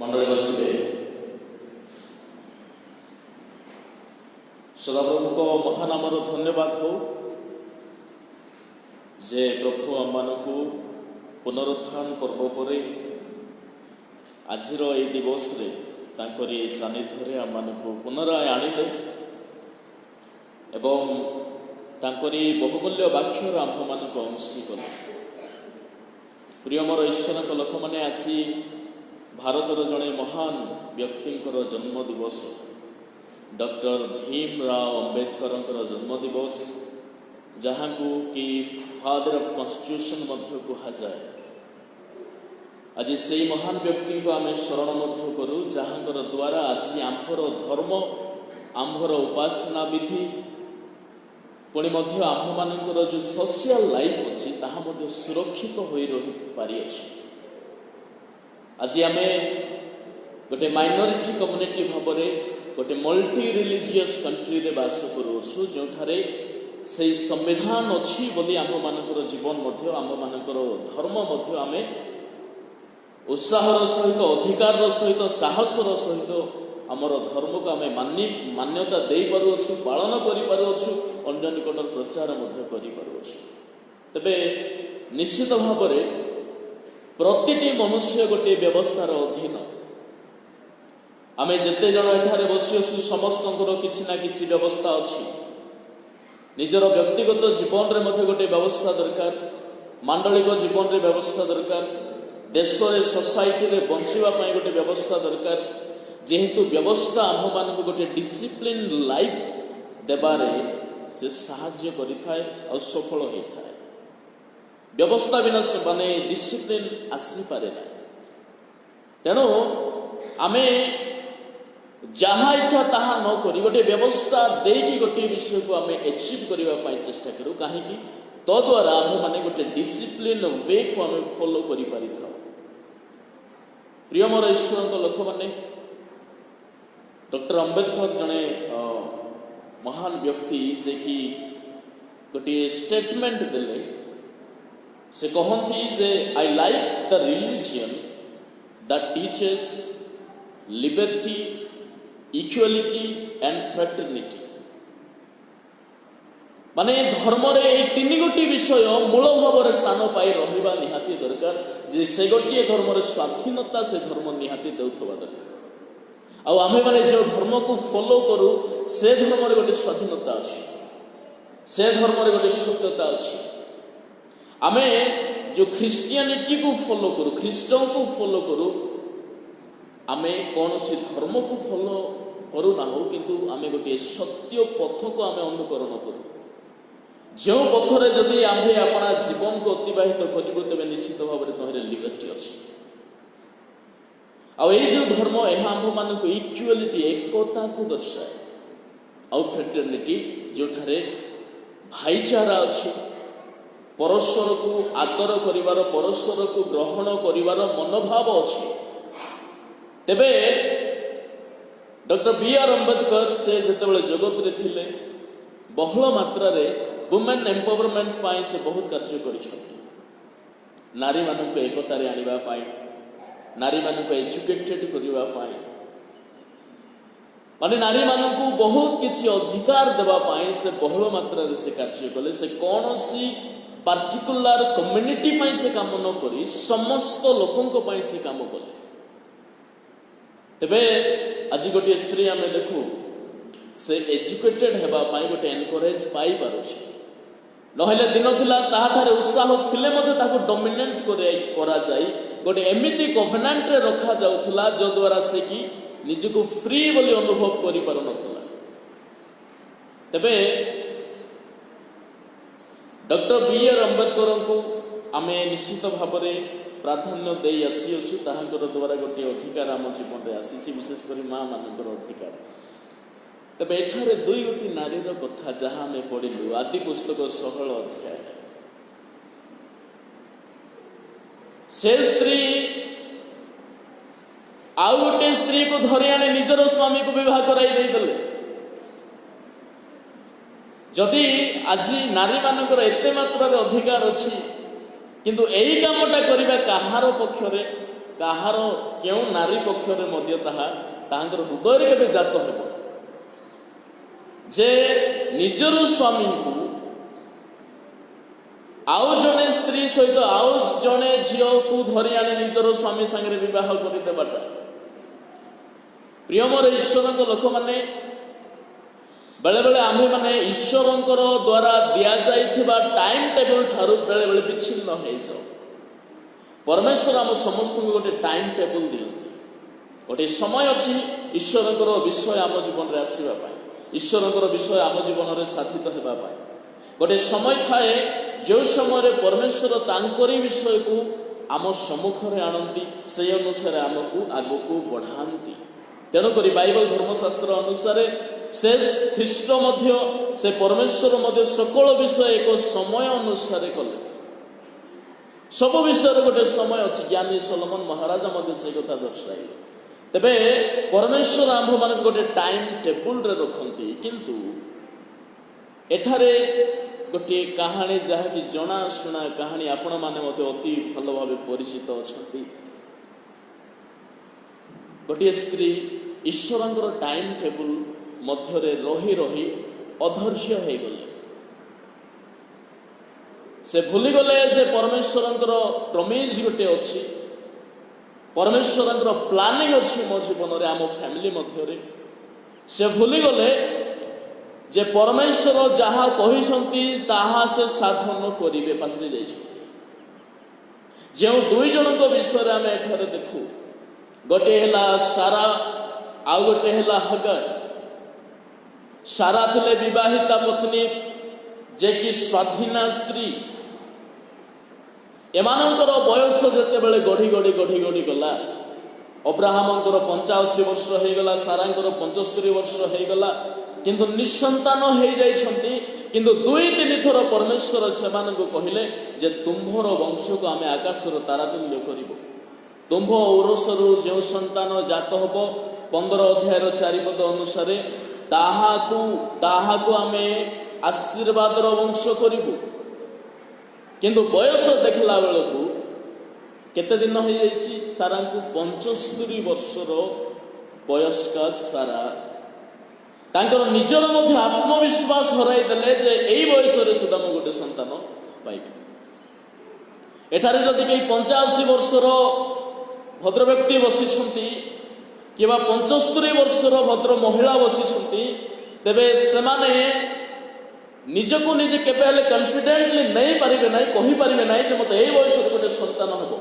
मंडली बसवे सदाप्रभु को महानामर धन्यवाद हो जे प्रभु आम को पुनरुत्थान पर्व पर आज दिवस सानिध्य आम को पुनराय आणिले एवं बहुमूल्य वाक्यर आम्भ मान अंशी कले। प्रिय मोर ईश्वर लोक मैंने आसी भारतर जड़े महान व्यक्ति जन्म दिवस डॉक्टर भीमराव अंबेडकर जन्मदिवस जहाँ को कि फादर ऑफ कॉन्स्टिट्यूशन कहुए। आज से महान व्यक्ति को आम स्मरण करूँ जहाँ द्वारा आज आम्भर धर्म आम्भर उपासना विधि पुणी आम्भ मानकर जो सोशल लाइफ अच्छी ताहा सुरक्षित हो रही पारि अछि। आज आम गोटे माइनॉरिटी कम्युनिटी भाव में गोटे मल्टी रिलीजियस कंट्री रे बास करूँ जो से संविधान अच्छी बोली आम मानकर जीवन आम मानकर धर्म आम उत्साहर सहित अधिकार सहित साहसर सहित आमर धर्म को आम मान्यता दे पारुछु पालन करूँ अन्य निकट प्रचार करूँ। तेबे निश्चित भाव में प्रतिटी मनुष्य गोटे व्यवस्थार अधीन आम जिते जन एठारे बसी आसु समस्त किसी ना किसी व्यवस्था अच्छी निजर व्यक्तिगत जीवन में गोटे व्यवस्था दरकार मांडलिक जीवन में व्यवस्था दरकार देश सोसाइटी रे बंचापी गोटे व्यवस्था दरकार जेहेतु व्यवस्था आम मान गोटे डिसिप्लिन लाइफ देबारे से साहाय्य करिथाए और सफल होता है। व्यवस्था बिना से माने डिसिप्लिन आसी पारे ना। तेणु आमे जहाँ इच्छा ताहा न करी गोटे व्यवस्था देकी गोटे विषय को आमे अचीव करने चेष्टा करूँ कहीं तो द्वारा आम माने गोटे डिसिप्लिन वे को आमे फॉलो करि पारि था। प्रिय मोर ईश्वर लोक माने डॉक्टर अंबेडकर जड़े महान व्यक्ति जे कि गोटे स्टेटमेंट देले से कहती जे I like the religion that teaches liberty equality and fraternity. माने धर्म रे ए तीन गोटी विषय मूल भाव स्थान पाई रहिबा निहाती दरकार जे से गोटे धर्म रे स्वाधीनता से धर्म निहाती देउथबा दरकार। आउ आमे माने जो धर्म को फॉलो करू से धर्म रे गोटे स्वाधीनता अछि से धर्म रे गोटे सत्यता अछि। आमे जो ख्रिस्टियानिटी को फॉलो करू ख्रिस्टन को फॉलो करू आमे कौन सी धर्म को फॉलो करू ना हो किंतु आमे गोटे सत्य पथ को आमे अनुकरण करू जो पथरे जदि आमे अपना जीवन को अतिबाहित करू तेज निश्चित भाव में तहरे लिबर्टी अच्छी। आ जो धर्म यह आम मान को इक्वालिटी एकता को दर्शाए आउ फ्रेटर्निटी जो ठारे भाईचारा अच्छी परस्पर को आदर करिवार परस्पर को ग्रहण करिवार मनोभाव अच्छी। तेबे डॉक्टर बी आर अंबेडकर से जितेबाला जगत रे थिले बहुल मात्रा रे वुमेन एम्पावरमेंट पाई से बहुत कार्य करिसथि। नारी मानक एकता रे आनिबा पाई नारी मानक एजुकेटेड करिबा पाई माने नारी मानक बहुत किसी अधिकार देबा पाई से बहुल मात्रा रे से कार्य कले। से कौन सी पार्टिकुलर कम्युनिटी पाई से काम न करी समस्त लोकंक पाई से काम कले। तेबे आज गोटे स्त्री आम देखू से एजुकेटेड हेबा पाई गोटे एनकरेज पाई पारुछि नहले दिन थिला ताहाठारे उत्साह थिले मध्ये ताको डोमिनेट करा जाई गोटे एमिति कोवेनेंट रे रखा जाउथला जो द्वारा से कि निजको फ्री बोली अनुभव करि पार नथला। तबे डॉक्टर बी आर अंबेडकर को आमे निश्चित भाव में प्राधान्य दे आसी असु ताहांकर द्वारा गोटे अधिकार आम जीवन में आसी विशेष कर माँ मानकर अधिकार। तबे एठारे दुई गोटी नारीर कथा जहाँ आम पढ़िलु आदि पुस्तक 16 अध्याय से स्त्री आउ गोटे स्त्री को धरी आने निजर स्वामी को विवाह कराई देले। जदि आज नारी मानकर एते मात्रा अधिकार अच्छी किंतु यही कामटा करने कहार पक्षरे କାହାର କେଉଁ ନାରୀ ପକ୍ଷରେ ମଧ୍ୟ ତାହାଙ୍କର ହୃଦୟରେ କେବେ ଜାତ ହେବ ଯେ ନିଜର ସ୍ୱାମୀଙ୍କୁ ଆଉ ଜଣେ ସ୍ତ୍ରୀ ସହିତ ଆଉ ଜଣେ ଝିଅକୁ ଧରି ଆଣି ନିଜର ସ୍ୱାମୀ ସାଙ୍ଗରେ ବିବାହ କରିଦେବାଟା। ପ୍ରିୟମର ଈଶ୍ୱରଙ୍କ ଲୋକମାନେ, ବେଳେବେଳେ ଆମ୍ଭେମାନେ ଈଶ୍ୱରଙ୍କର ଦ୍ୱାରା ଦିଆଯାଇଥିବା ଟାଇମ୍ ଟେବୁଲ୍ ଠାରୁ ବେଳେବେଳେ ବିଚ୍ଛିନ୍ନ ହେଇଯାଉ। ପରମେଶ୍ୱର ଆମ ସମସ୍ତଙ୍କୁ ଗୋଟେ ଟାଇମ୍ ଟେବୁଲ୍ ଦିଅନ୍ତି। ଗୋଟେ ସମୟ ଅଛି ଈଶ୍ୱରଙ୍କର ବିଷୟ ଆମ ଜୀବନରେ ଆସିବା ପାଇଁ, ଈଶ୍ୱରଙ୍କର ବିଷୟ ଆମ ଜୀବନରେ ସାଧିତ ହେବା ପାଇଁ। ଗୋଟେ ସମୟ ଥାଏ ଯେଉଁ ସମୟରେ ପରମେଶ୍ୱର ତାଙ୍କରି ବିଷୟକୁ ଆମ ସମ୍ମୁଖରେ ଆଣନ୍ତି, ସେହି ଅନୁସାରେ ଆମକୁ ଆଗକୁ ବଢ଼ାନ୍ତି। ତେଣୁକରି ବାଇବଲ ଧର୍ମଶାସ୍ତ୍ର ଅନୁସାରେ ସେ ଖ୍ରୀଷ୍ଟ ମଧ୍ୟ, ସେ ପରମେଶ୍ୱର ମଧ୍ୟ ସକଳ ବିଷୟ ଏକ ସମୟ ଅନୁସାରେ କଲେ। ସବୁ ବିଷୟରେ ଗୋଟେ ସମୟ ଅଛି। ଜ୍ଞାନୀ ସଲୋମନ ମହାରାଜା ମଧ୍ୟ ସେ କଥା ଦର୍ଶାଇଲେ। ତେବେ ପରମେଶ୍ୱର ଆମ୍ଭମାନଙ୍କୁ ଗୋଟେ ଟାଇମ୍ ଟେବୁଲରେ ରଖନ୍ତି। କିନ୍ତୁ ଏଠାରେ ଗୋଟିଏ କାହାଣୀ, ଯାହାକି ଜଣାଶୁଣା କାହାଣୀ, ଆପଣମାନେ ମଧ୍ୟ ଅତି ଭଲ ଭାବେ ପରିଚିତ ଅଛନ୍ତି। ଗୋଟିଏ ସ୍ତ୍ରୀ ଈଶ୍ୱରଙ୍କର ଟାଇମ୍ ଟେବୁଲ ମଧ୍ୟରେ ରହି ରହି ଅଧୈର୍ଯ୍ୟ ହେଇଗଲେ। ସେ ଭୁଲିଗଲେ ଯେ ପରମେଶ୍ୱରଙ୍କର ପ୍ରମିଜ ଗୋଟେ ଅଛି, ପରମେଶ୍ୱରଙ୍କର ପ୍ଲାନିଂ ଅଛି ମୋ ଜୀବନରେ, ଆମ ଫ୍ୟାମିଲି ମଧ୍ୟରେ। ସେ ଭୁଲିଗଲେ ଯେ ପରମେଶ୍ୱର ଯାହା କହିଛନ୍ତି ତାହା ସେ ସାଧନ କରିବେ। ପାଶରି ଯାଇଛନ୍ତି। ଯେଉଁ ଦୁଇ ଜଣଙ୍କ ବିଷୟରେ ଆମେ ଏଠାରେ ଦେଖୁ, ଗୋଟିଏ ହେଲା ସାରା, ଆଉ ଗୋଟିଏ ହେଲା ହଗାର। ସାରା ଥିଲେ ବିବାହିତା ପତ୍ନୀ, ଯେ କି ସ୍ୱାଧୀନା ସ୍ତ୍ରୀ। ଏମାନଙ୍କର ବୟସ ଯେତେବେଳେ ଗଢ଼ି ଗଲା, ଅବ୍ରାହମଙ୍କର 85 ବର୍ଷ ହେଇଗଲା, ସାରାଙ୍କର 75 ବର୍ଷ ହେଇଗଲା, କିନ୍ତୁ ନିଃସନ୍ତାନ ହେଇଯାଇଛନ୍ତି। କିନ୍ତୁ 2-3 ଥର ପରମେଶ୍ୱର ସେମାନଙ୍କୁ କହିଲେ ଯେ ତୁମ୍ଭର ବଂଶକୁ ଆମେ ଆକାଶର ତାରାତୁଲ୍ୟ କରିବୁ। ତୁମ୍ଭ ଔରସରୁ ଯେଉଁ ସନ୍ତାନ ଜାତ ହେବ, 15 ଅଧ୍ୟାୟର 4 ପଦ ଅନୁସାରେ, ତାହାକୁ ଆମେ ଆଶୀର୍ବାଦର ବଂଶ କରିବୁ। କିନ୍ତୁ ବୟସ ଦେଖିଲା ବେଳକୁ କେତେ ଦିନ ହେଇଯାଇଛି ସାରାଙ୍କୁ? 75 ବର୍ଷର ବୟସ୍କା ସାରା ତାଙ୍କର ନିଜର ମଧ୍ୟ ଆତ୍ମବିଶ୍ୱାସ ହରାଇ ଦେଲେ ଯେ ଏଇ ବୟସରେ ସୁଦ୍ଧା ମୁଁ ଗୋଟେ ସନ୍ତାନ ପାଇବି। ଏଠାରେ ଯଦି କେହି 85 ବର୍ଷର ଭଦ୍ର ବ୍ୟକ୍ତି ବସିଛନ୍ତି କିମ୍ବା 75 ବର୍ଷର ଭଦ୍ର ମହିଳା ବସିଛନ୍ତି, ତେବେ ସେମାନେ ନିଜକୁ ନିଜେ କେବେ ହେଲେ କନଫିଡେଣ୍ଟଲି ନେଇପାରିବେ ନାହିଁ, କହିପାରିବେ ନାହିଁ ଯେ ମୋତେ ଏଇ ବୟସରେ ଗୋଟେ ସନ୍ତାନ ହେବ।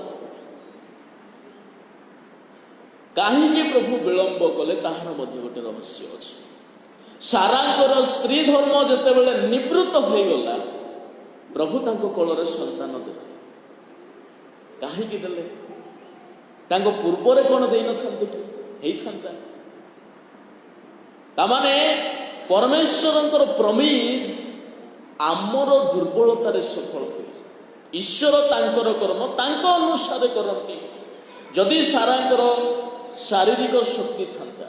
କାହିଁକି ପ୍ରଭୁ ବିଳମ୍ବ କଲେ ତାହାର ମଧ୍ୟ ଗୋଟେ ରହସ୍ୟ ଅଛି। ସାରାଙ୍କର ସ୍ତ୍ରୀ ଧର୍ମ ଯେତେବେଳେ ନିବୃତ୍ତ ହୋଇଗଲା, ପ୍ରଭୁ ତାଙ୍କ କୋଳରେ ସନ୍ତାନ ଦେଲେ। କାହିଁକି ଦେଲେ? ତାଙ୍କ ପୂର୍ବରେ କ'ଣ ଦେଇନଥାନ୍ତେ କି? ହେଇଥାନ୍ତା। ତାମାନେ ପରମେଶ୍ୱରଙ୍କର ପ୍ରମିଜ ଆମର ଦୁର୍ବଳତାରେ ସଫଳ ହୁଏ। ଈଶ୍ୱର ତାଙ୍କର କର୍ମ ତାଙ୍କ ଅନୁସାରେ କରନ୍ତି। ଯଦି ସାରାଙ୍କର ଶାରୀରିକ ଶକ୍ତି ଥାନ୍ତା,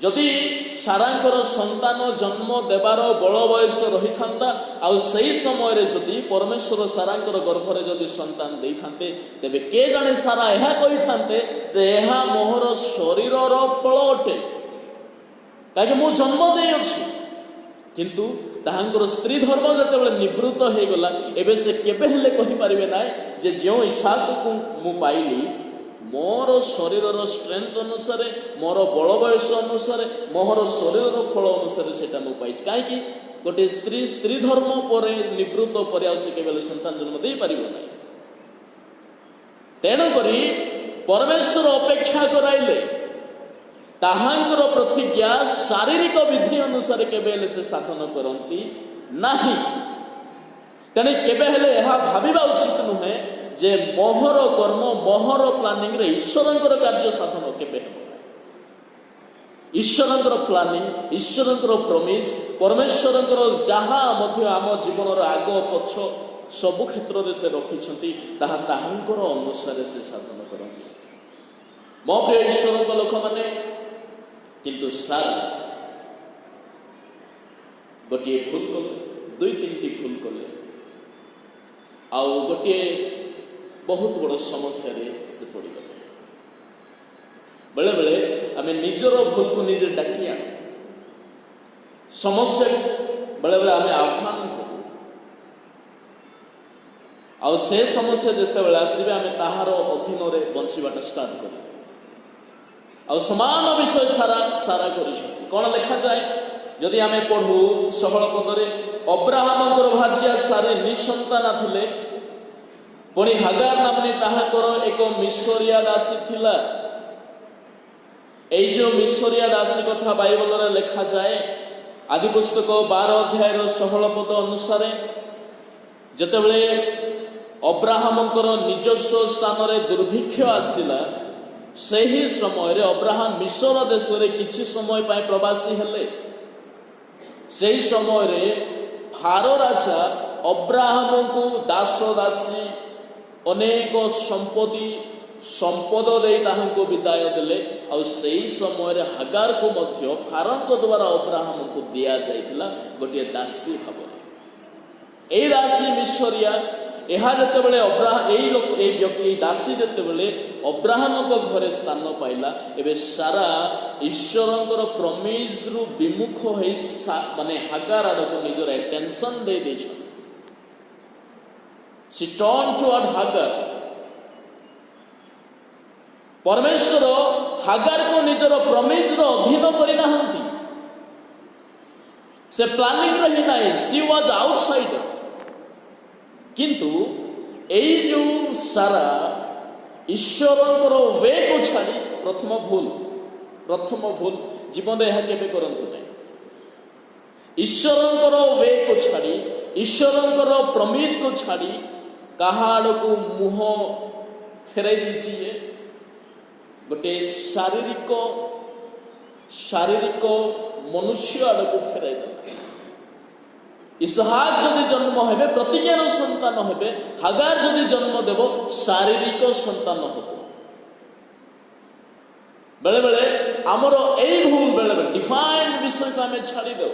ଯଦି ସାରାଙ୍କର ସନ୍ତାନ ଜନ୍ମ ଦେବାର ବଳ ବୟସ ରହିଥାନ୍ତା, ଆଉ ସେହି ସମୟରେ ଯଦି ପରମେଶ୍ୱର ସାରାଙ୍କର ଗର୍ଭରେ ଯଦି ସନ୍ତାନ ଦେଇଥାନ୍ତେ, ତେବେ କେ ଜାଣେ ସାରା ଏହା କହିଥାନ୍ତେ ଯେ ଏହା ମୋହର ଶରୀରର ଫଳ ଅଟେ, କାହିଁକି ମୁଁ ଜନ୍ମ ଦେଇଅଛି। କିନ୍ତୁ ତାହାଙ୍କର ସ୍ତ୍ରୀ ଧର୍ମ ଯେତେବେଳେ ନିବୃତ୍ତ ହେଇଗଲା, ଏବେ ସେ କେବେ ହେଲେ କହିପାରିବେ ନାହିଁ ଯେ ଯେଉଁ ଇସାକକୁ ମୁଁ ପାଇଲି, ମୋର ଶରୀରର ଷ୍ଟ୍ରେନ୍ଥ ଅନୁସାରେ, ମୋର ବଳ ବୟସ ଅନୁସାରେ, ମୋର ଶରୀରର ଫଳ ଅନୁସାରେ ସେଟା ମୁଁ ପାଇଛି। କାହିଁକି? ଗୋଟିଏ ସ୍ତ୍ରୀ ଧର୍ମ ପରେ ନିବୃତ୍ତ ପରେ ଆଉ ସେ କେବେ ସନ୍ତାନ ଜନ୍ମ ଦେଇପାରିବ ନାହିଁ। ତେଣୁକରି ପରମେଶ୍ୱର ଅପେକ୍ଷା କରାଇଲେ। ତାହାଙ୍କର ପ୍ରତିଜ୍ଞା ଶାରୀରିକ ବିଧି ଅନୁସାରେ କେବେ ହେଲେ ସେ ସାଧନ କରନ୍ତି ନାହିଁ। ତେଣୁ କେବେ ହେଲେ ଏହା ଭାବିବା ଉଚିତ ନୁହେଁ ଯେ ମୋହର କର୍ମ, ମୋହର ପ୍ଲାନିଂରେ ଈଶ୍ୱରଙ୍କର କାର୍ଯ୍ୟ ସାଧନ କେବେ ହେବ। ଈଶ୍ୱରଙ୍କର ପ୍ଲାନିଂ, ଈଶ୍ୱରଙ୍କର ପ୍ରମିଜ, ପରମେଶ୍ୱରଙ୍କର ଯାହା ମଧ୍ୟ ଆମ ଜୀବନର ଆଗ ପଛ ସବୁ କ୍ଷେତ୍ରରେ ସେ ରଖିଛନ୍ତି, ତାହା ତାହାଙ୍କର ଅନୁସାରେ ସେ ସାଧନ କରନ୍ତି। ମୋ ପ୍ରିୟ ଈଶ୍ୱରଙ୍କ ଲୋକମାନେ, କିନ୍ତୁ ସାରା ଗୋଟିଏ ଭୁଲ କଲେ, 2-3ଟି ଭୁଲ କଲେ, ଆଉ ଗୋଟିଏ ବହୁତ ବଡ଼ ସମସ୍ୟାରେ ସେ ପଡ଼ିଗଲେ। बेले बेले आम निजर भूल को निजे डाकी आण समस्या बेले बेले आम आह्वान करूँ आउ से समस्या जिते बेले आसबे आम ताहार अधीन बंचवाटा स्टार्ट कर आउ समान विषय सारा सारा कौन लिखा जाए जदि आम पढ़ू 16 पदरे अब्राहम भाजिया सारे निसंतान थिले पुणी हागार नामनी ताहाकर एक मिसरिया दासी थिला এই যে মিশরিয়া দাসী কথা বাইবেলরে লেখা যায় আদি পুস্তক 12 অধ্যায়ের 16 পদ অনুসারে যেতেবেলে অব্রাহামଙ୍କର নিজস্ব স্থাନରେ দুর্ভিক্ষ আসিলা ସେହି ସମୟରେ ଅବ୍ରାହମ ମିଶର ଦେଶରେ କିଛି ସମୟ ପାଇଁ ପ୍ରବାସୀ ହେଲେ ସେହି ସମୟରେ ଫାରୋ ରାଜା ଅବ୍ରାହମଙ୍କୁ ଦାସ ଦାସୀ ଅନେକ संपद दे ताहांको विदाय देले और सही समय हागार को मध्य फारोंक द्वारा अब्राहम को दिया जाइतिला गोटे दासी भाव ए दासी मिशरिया एहा जते बेले अब्राहम एई लोक एई व्यक्ति दासी जते बेले अब्राहम को घरे स्थान पाइला एबे सारा ईश्वरंकर प्रमिज रु विमुख होई माने हागार आडको निजर अटेंशन दे देछ सी टर्न टुवर्ड हागार परमेश्वर हागार को निजर प्रमिज अधीन करना से प्लानिंग रही ना सी वाज आउटसाइडर किंतु एई जो सारा ईश्वरंकर वे को छाड़ी प्रथम भूल जीवन यह केबे करंतु नहीं ईश्वरंकर वे को छाड़ी ईश्वरंकर प्रमिज को छाड़ी काहाड़ को मुह फेराई दीजिए गोटे शारीरिक मनुष्य आड़ को फेराई देला इसहाक जदि जन्म हेबे प्रतिज्ञार संतान हेबे हागार जदि जन्म देव शारीरिक संतान हम बेले बेले आमर यही भूल बेले बेले डिफाइन विषय को आम छाड़ी दे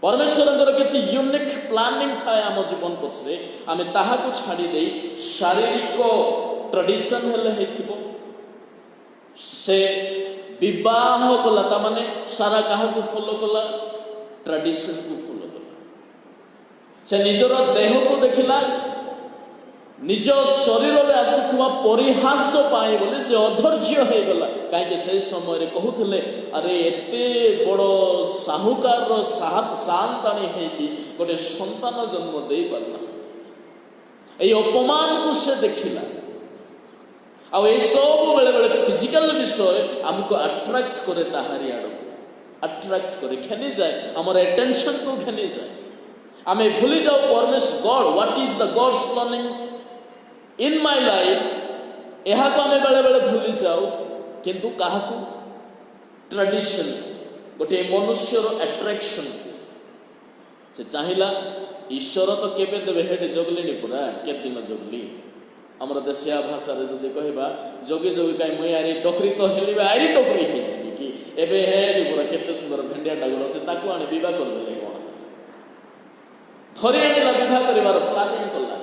परमेश्वर किसी यूनिक प्लानिंग थाए आम जीवन पछरे आम ताहाको छाड़ी दे शारीरिक ट्रेडिशन हेले से विवाह कला तामाने सारा कहा को फॉलो कला ट्रेडिशन को फॉलो कला से निजर देह को देखिला निज शरीर में आसुवा परिहास पाए बोले से अधैर्य हो गला कहीं से समय कहते अरे एते बड़ साहुकार शांताणी होगी गोटे संतान जन्म दे पारना ये अपमान को से देखिला आ सब बेले बेले फिजिकल विषय आमको अट्रैक्ट करे ताहारी आड़ को अट्रैक्ट करे खेनी जाए आमर अटेंशन को खेनी जाए आम भूली जाओ परमेश्वर God what is the gods planning in my life यह को आम बेले बेले भूली जाओ किंतु कहा ट्रेडिशन गोटे मनुष्यर अट्रैक्शन से चाहिला ईश्वर तो केबे देबे हेड जगली पूरा के दिन जगली आमर देशिया भाषा रे जदि कहबा जोगी जोगी काई मुई आरी डोकरी तो हेलिबा आरी डोकरी हेछि कि एबे हेडी पूरा केते सुंदर भेंडिया डागल अछि ताकू आनी विवाह कर देले कोन थरी आनीला विवाह करिवार प्लानिंग कला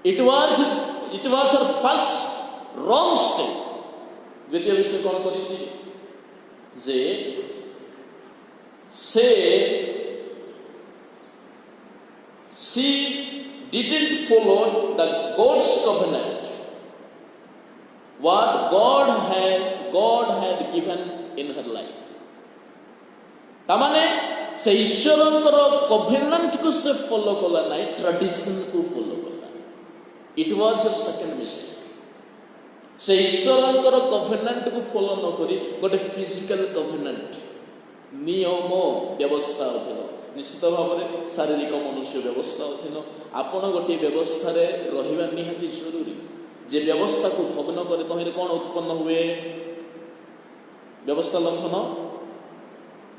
it was her first wrong step द्वितीय विषय कोन करिछि जे से सी didn't follow the God's covenant what God had given in her life तामाने से ईश्वरंकर covenant को से follow कला नहीं tradition को follow कला it was her second mistake से ईश्वरंकर covenant को follow न करी गोटे physical covenant नियम व्यवस्था होथिलो निश्चित भाव में शारीरिक मनुष्य व्यवस्था अधीन आपण गोटे व्यवस्था रहा निहाती जरूरी जे व्यवस्था को भग्न करे तहिरे कौन उत्पन्न हुए व्यवस्था लंघन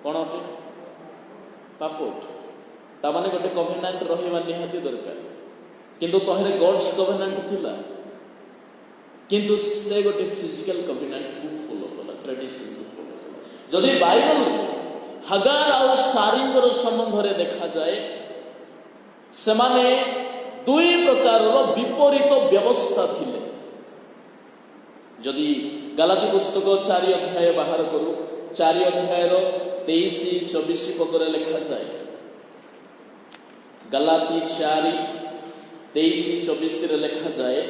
कौन अटे पाप ताने गोटे कभेनांट रहा निहाती दरकार किंतु तहिरे गॉड्स कभेनांट थिला किंतु से गोटे फिजिकल कभेनांट को फॉलो कला ट्रेडिशन को फॉलो कला जदि बाइबल हागार और सारींगर संबंध में देखा जाए सेमाने दुई प्रकार विपरीत व्यवस्था थिले जदि गालाती पुस्तक 4 अध्याय बाहर करू 4 अध्याय 23-24 पदरे लिखा जाए। गालाती 4:23-24 लिखा जाए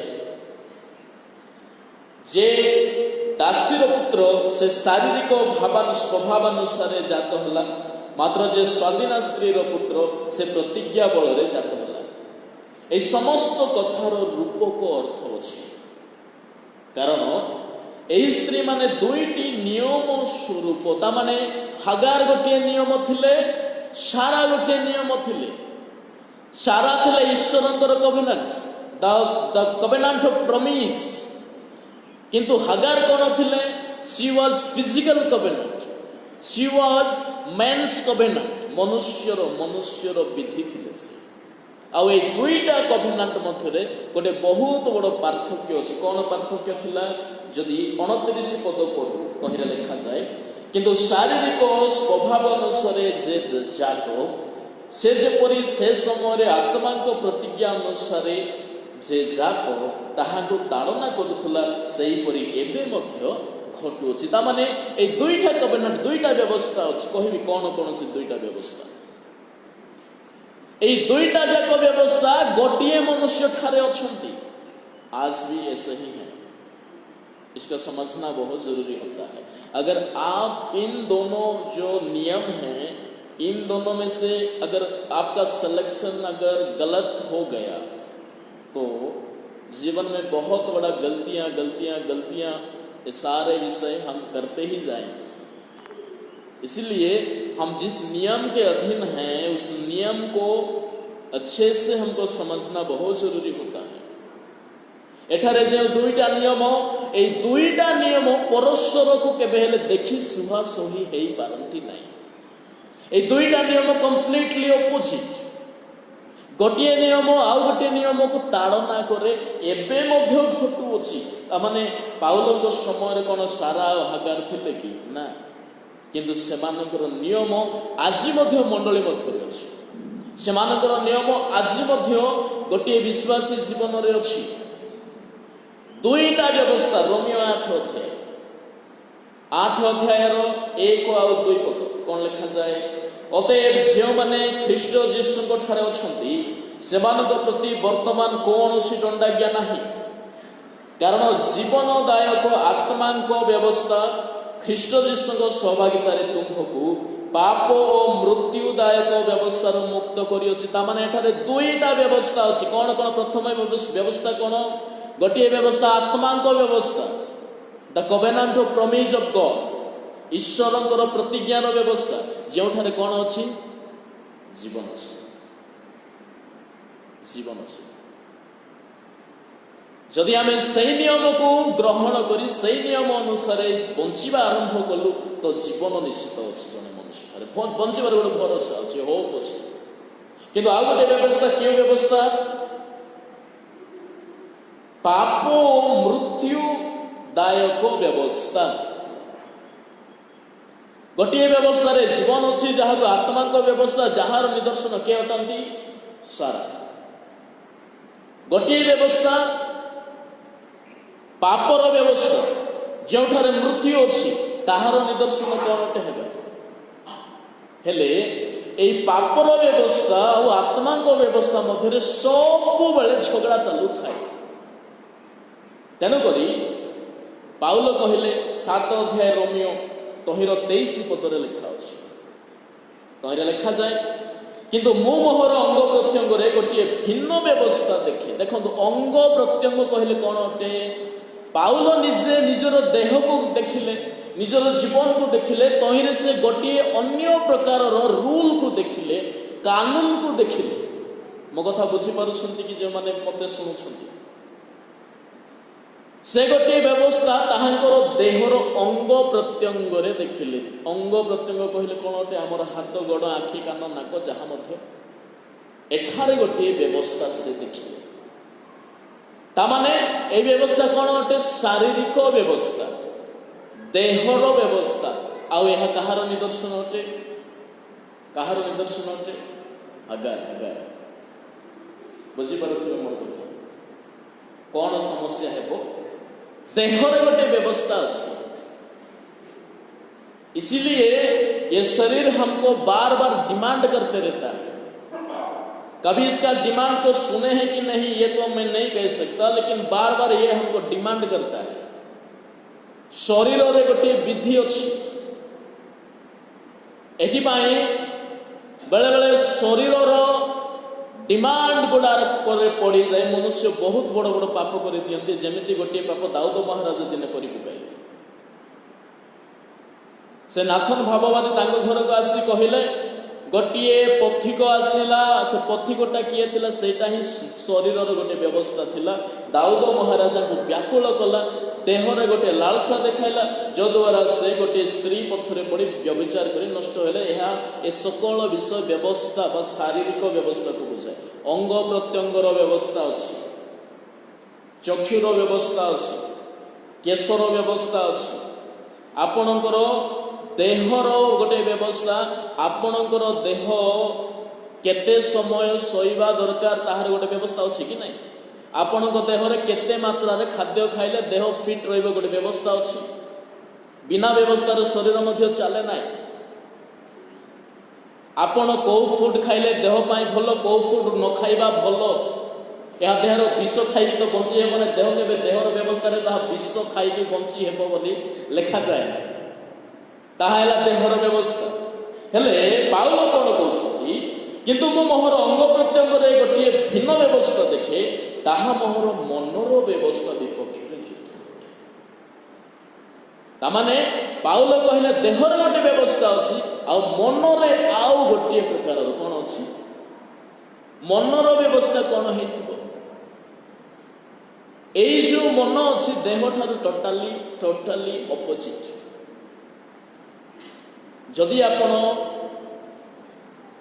जे दासीर पुत्र से शारीरिक स्वभावानुसार जात होला, मात्र जे स्वाधीन स्त्रीर पुत्र से प्रतिज्ञा बल जात होला। ए समस्त कथार रूपक अर्थ अछि, कारण एही स्त्री माने दुईटी नियम स्वरूप। ता माने हागार गोटे नियम थिले, सारा गोटे नियम थिले। सारा थिले ईश्वरंकर covenant, the covenant of promise. किंतु हागार कौन थिले? She was physical covenant, she was men's covenant. मनुष्यर विधि थिले से। आउ ए दुईटा कवेनांट मध्य गोटे बहुत बड़ पार्थक्य अछि। कौन पार्थक्य थिला? जदि 29 पद पढ़ू तहिरे लिखा जाए, किंतु शारीरिक स्वभाव अनुसार जे जात से जेपरि से समय आत्मा प्रतिज्ञा अनुसार जे जात ताहाको ताड़ना करुथला, सेहीपरि एबे मध्य घटुअछि। ता माने ए दुईटा कवेनांट, दुईटा व्यवस्था अछि। कहबि कौन कौन से दुईटा व्यवस्था? ये दुईटा जाक व्यवस्था गोटिए मनुष्य ठारे अछंती। आज भी ऐसे ही है। इसका समझना बहुत जरूरी होता है। अगर आप इन दोनों जो नियम हैं, इन दोनों में से अगर आपका सिलेक्शन अगर गलत हो गया तो जीवन में बहुत बड़ा गलतियां ये सारे विषय हम करते ही जाएंगे। इसलिए हम जिस नियम के अधीन हैं उस नियम को अच्छे से हमको समझना बहुत जरूरी होता है। एठारे जो दुईटा नियम, ए दुईटा नियम परस्पर को केबे हेले देखि सुहा सही हेई पारंती नहीं। ए दुईटा नियम कंप्लीटली अपोजिट। गोटिए नियम आउ गोटे नियम को ताड़ना करे एबे मध्य घटुअछि। माने पाउलଙ୍କ समय कोन सारा हागार थिले कि ना, किंतु सेमानकर नियम आज मध्य मंडली मध्य अछि। सेमानकर नियम आज मध्य गोटे विश्वासी जीवन रे अछि। दुईटा व्यवस्था रोमियो 8 अध्याय 1 और 2 पद कौन लिखा जाए? अतएव झील माने ख्रीष्ट जीशु ठारे अछंती सेमानक प्रति वर्तमान कौनसी दंडाज्ञा नहीं, कारण जीवनदायक आत्मा व्यवस्था ख्रीष्ट जीशु सहभागितार तुम्भकु पाप और मृत्युदायक व्यवस्था मुक्त करियोछि। तामाने एठारे दुईटा व्यवस्था अछि। कौन कौन? प्रथम व्यवस्था कौन? गोटे व्यवस्था आत्मा व्यवस्था, the covenant of promise of God, ईश्वरंकर प्रतिज्ञान व्यवस्था, जो कौन अच्छी? जीवन अच्छी, जीवन अच्छी। जदि आम से नियम को ग्रहण करी से नियम अनुसार बंचा आरंभ कलु तो जीवन निश्चित अच्छी। जन मनुष्य बंचार गोटे भरोसा अच्छे, होप अच्छे। किंतु आउ गोटे व्यवस्था क्यों व्यवस्था? पाप मृत्युदायक व्यवस्था। गोटे व्यवस्था रे जीवन अच्छी, जहाँ आत्मा व्यवस्था, जार निदर्शन किए अटंती? सारा। गोटे व्यवस्था पापर व्यवस्था, जो मृत्यु अच्छी, ताहार निदर्शन कौन है? हेले ए पापर व्यवस्था और आत्मा व्यवस्था मध्य सब बेले झगड़ा चलू थाए। तेणुकरी पाउल कहले 7 अध्याय रोमियो तहिर 23 पदरे लिखा अछि। तहिरे लिखा जाए, किंतु मु मोहर अंग प्रत्यंग रे गोटे भिन्न व्यवस्था देखे। देखो अंग प्रत्यंग कहले कौन अटे? पाउल निजे निजर देह को देखिले, निजर जीवन को देखिले, तहिरे से गोटे अन्य प्रकार रूल को देखिले, कानून को देखिले। मो कथा बुझी पारुछंती कि जे माने मते सुनुछंती? से गोटे व्यवस्था ताहांकर देहर अंग प्रत्यंग रे देखिले। अंग प्रत्यंग कहले कौन अटे? आमर हाथ, गोड़, आखि, कान, नाक जहाँ मध्य एठारे गोटे व्यवस्था से देखिले। तामाने ए व्यवस्था कौन अटे? शारीरिक व्यवस्था, देहर व्यवस्था। आउ यह कहार निदर्शन अटे? कहार निदर्शन अटे? हागार। हागार बुझी पारुथिबे मोर कथा। कौन समस्या हेबो? देहर गोटे व्यवस्था अच्छी। इसीलिए ये शरीर हमको बार बार डिमांड करते रहता है। कभी इसका डिमांड को सुने हैं कि नहीं ये तो मैं नहीं कह सकता, लेकिन बार बार ये हमको डिमांड करता है। शरीर रे गोटे विधि अच्छी, एथिपाई बेले बेले शरीर डिमांड गुड़ा पड़ जाए मनुष्य बहुत बड़ बड़ पाप कर दियंती। जेमिति गोटे पाप दाऊद महाराज दिने कर पकाइले। से नाथन भाववादी तांको घर को आसी कहले गोटे पथिक आसला, से पथिकटा किए थिला सेटा ही शरीर गोटे व्यवस्था थिला। दाऊद महाराजा को व्याकुल कला, देहरे गोटे लालसा देखाइला, जो द्वारा से गोटे स्त्री पछरे पड़ी व्यभिचार कर नष्ट हेले। ए सकल विषय व्यवस्था बा शारीरिक व्यवस्था को बुझाए। अंग प्रत्यंगर व्यवस्था अच्छी, चक्षुर व्यवस्था अच्छी, केशर व्यवस्था अच्छी, आपणकर देहर गोटे व्यवस्था, आपणकर देह केते समय शोइबा दरकार ताहार गोटे व्यवस्था अच्छी कि नहीं। आपणक देहरे केते मात्रा रे खाद्य खाइले देह फिट रहिबो गोटे व्यवस्था अच्छी। बिना व्यवस्था शरीर मध्य चले ना। आपण कौ फूड खाइले देह पाई भल, कौ फूड न खाइबा भल। या देहर विष खाई तो बंची हेब ना। देह के देहर व्यवस्था रे ता विष खाई बंची हेब बोली लिखा जाए ना। ताहा देहर व्यवस्था हेले पाउल कौन कहते किंतु मु मोहर अंग प्रत्यंग गोटे भिन्न व्यवस्था देखे, ताहा मोहर मनर व्यवस्था विपक्ष तामाने पाउल कहले देहर गोटे व्यवस्था अच्छी, आ मनरे आउ गोटे प्रकार कौन अच्छी। मनर व्यवस्था कौन हो जो मन अच्छी देह ठार टोटाली अपोजिट। जदि आपण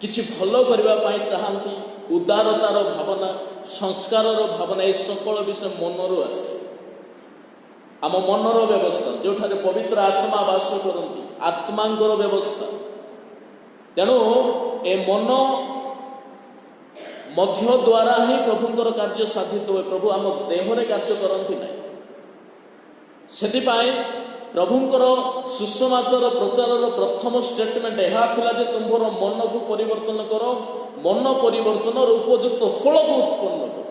किछि भल करने चाहती, उदारतार भावना, संस्कार भावना, ये सकल विषय मनरू आसे। आम मनर व्यवस्था जो पवित्र आत्मा वास करती, आत्मांगर व्यवस्था। तेणु ए मन मध्य द्वारा ही प्रभुंकर कार्य साधित हुए। प्रभु आम देहरे कार्य करती ना। से प्रभुंकर सुसमाचार प्रचार प्रथम स्टेटमेंट यह थिला जे तुम्हार मन को परिवर्तन कर, मन परिवर्तन उपयुक्त फल को उत्पन्न कर।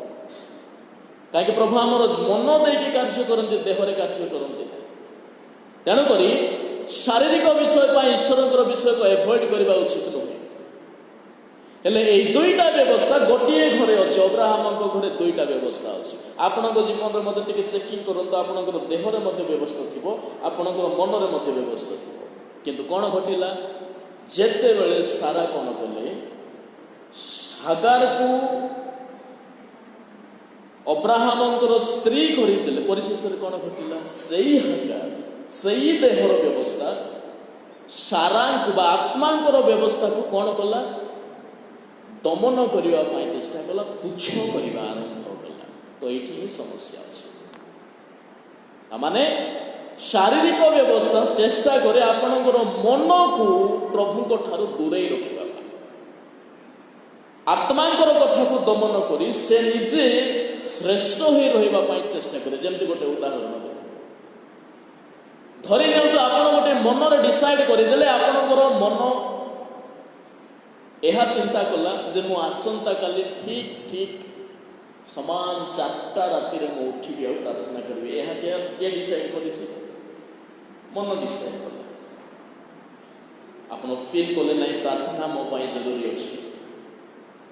कहीं प्रभु आमर मन देके कार्य करते, देहरे कार्य करते। तेणुक शारीरिक विषय ईश्वर विषय को एभॉइड करने उचित नुहे। हेले ये दुईटा व्यवस्था गोटे घरे अच्छे। अब्राहम घरे दुईटा व्यवस्था अच्छे। आपण जीवन में मत चेकिंग करूँ, आपणकर देहरे व्यवस्था थी, आपणकर मनरे व्यवस्था थी। किंतु कौन घटिला जेते बेले सारा कौन कले हागार को अब्राहमंकर स्त्री करदेले। परिशेष कौन घटिला से हागार से देहर व्यवस्था सारा आत्मांकर व्यवस्था को कौन कला दमन करने चेष्टा कला, तुच्छ करने आरंभ कला। तो ये समस्या अच्छे। माने शारीरिक व्यवस्था चेष्टा करे आपणकर मन को प्रभु ठारू दूरे रखा, आत्मांकर कथा को दमन करी से निजे श्रेष्ठ हो रही चेष्टा करे। जमती गोटे उदाहरण देख धरी नियंतु, आपण गोटे मन डिसाइड करदेले आपणकर मन यह चिंता कला जे मु आसंता काली ठीक ठीक समान 4टा राति में उठिकी आ प्रार्थना करी। यह किए डिसाइड कर मन डिसाइड कला। आप फिल कले ना प्रार्थना मो जरूरी अच्छे।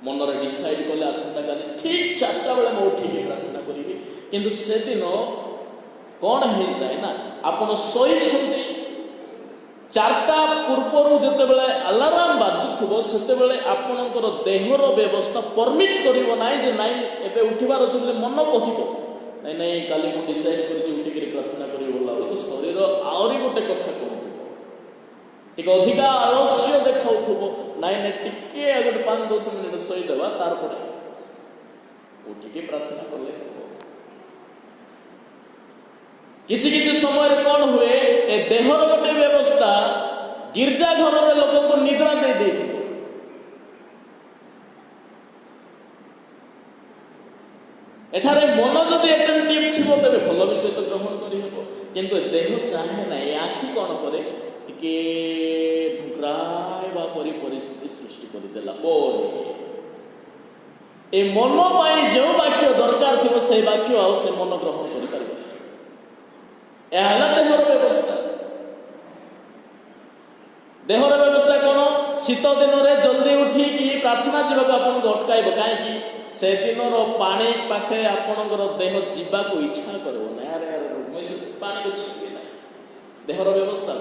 मनरे डिसाइड कले आसंता काली ठीक 4टा बेले मैं उठिकी प्रार्थना करी। किंतु से दिन कौन हो जाए ना, आप शोई 4टा पूर्वर जिते अलाराम बाजुव से आपणकर देहर व्यवस्था परमिट कर ना उठबार अच्छे। मन कह नहीं काली मुझे डिसाइड कर प्रार्थना कर शरीर आहरी गोटे कथा कहूँ अधिका आलस्य देखा नाई टिके गोटे 5-10 मिनट शोदेवा तार उठिकी प्रार्थना कले। किसी किसी समय कौन हुए ए देहर गोटे व्यवस्था गिरजा घर लोक को निद्रा दे दे। एठारे मन जदि एटेंटिव थी तेरे भल विषय तो ग्रहण कर। କିନ୍ତୁ ଦେହ ଚାହେଁ ନାହିଁ। ଆଖି କ'ଣ କରେ, ଟିକେ ଢୁଙ୍କ୍ରାଇବା ପରି ପରିସ୍ଥିତି ସୃଷ୍ଟି କରିଦେଲା ପରେ ଏ ମନ ପାଇଁ ଯେଉଁ ବାକ୍ୟ ଦରକାର ଥିବ ସେଇ ବାକ୍ୟ ଆଉ ସେ ମନ ଗ୍ରହଣ କରିପାରିବ। ଏହା ହେଲା ଦେହର ବ୍ୟବସ୍ଥା। ଦେହର ବ୍ୟବସ୍ଥା କ'ଣ? ଶୀତ ଦିନରେ ଜଲ୍ଦି ଉଠିକି ପ୍ରାର୍ଥନା ଯିବାକୁ ଆପଣଙ୍କୁ ଅଟକାଇବ। କାହିଁକି? ସେଦିନର ପାଣି ପାଖେ ଆପଣଙ୍କର ଦେହ ଯିବାକୁ ଇଚ୍ଛା କରିବ ନାହିଁ। ଆରେ ପାଣିକୁ ଛୁଇଁବି ନାହିଁ। ଦେହର ବ୍ୟବସ୍ଥା।